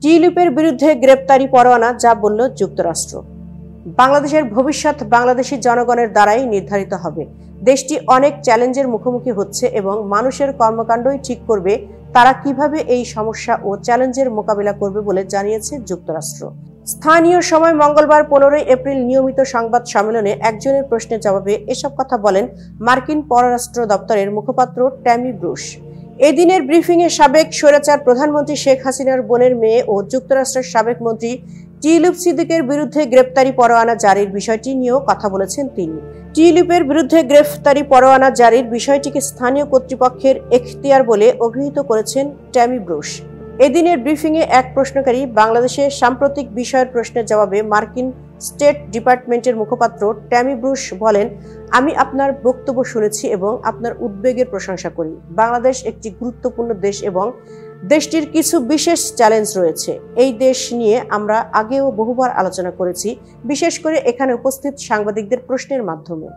টিউলিপের বিরুদ্ধে গ্রেপ্তারি পরোয়ানা, যা বলল যুক্তরাষ্ট্র। বাংলাদেশের ভবিষ্যৎ বাংলাদেশি জনগণের দ্বারাই নির্ধারিত হবে। দেশটি অনেক চ্যালেঞ্জের মুখোমুখি হচ্ছে এবং মানুষের কর্মকাণ্ডই ঠিক করবে তারা কিভাবে এই সমস্যা ও চ্যালেঞ্জের মোকাবিলা করবে বলে জানিয়েছে যুক্তরাষ্ট্র। স্থানীয় সময় মঙ্গলবার 15 এপ্রিল নিয়মিত সংবাদ সম্মেলনে একজনের প্রশ্নের জবাবে এসব কথা বলেন মার্কিন পররাষ্ট্র দপ্তরের মুখপাত্র ট্যামি ব্রুস। এদিনের ব্রিফিংয়ে সাবেক স্বৈরাচার প্রধানমন্ত্রী শেখ হাসিনার বোনের মেয়ে ও যুক্তরাষ্ট্রের সাবেক মন্ত্রী টিউলিপ সিদ্দিকের বিরুদ্ধে গ্রেপ্তারি পরোয়ানা জারির বিষয়টি নিয়েও কথা বলেছেন তিনি। টিউলিপের বিরুদ্ধে গ্রেফতারি পরোয়ানা জারির বিষয়টিকে স্থানীয় কর্তৃপক্ষের এখতিয়ার বলে অভিহিত করেছেন ট্যামি ব্রুস। এদিনের ব্রিফিংয়ে এক প্রশ্নকারী বাংলাদেশের সাম্প্রতিক বিষয়ের প্রশ্নের জবাবে মার্কিন স্টেট ডিপার্টমেন্টের মুখপাত্র ট্যামি ব্রুস বলেন, আমি আপনার বক্তব্য শুনেছি এবং আপনার উদ্বেগের প্রশংসা করি। বাংলাদেশ একটি গুরুত্বপূর্ণ দেশ এবং দেশটির কিছু বিশেষ চ্যালেঞ্জ রয়েছে। এই দেশ নিয়ে আমরা আগেও বহুবার আলোচনা করেছি, বিশেষ করে এখানে উপস্থিত সাংবাদিকদের প্রশ্নের মাধ্যমে।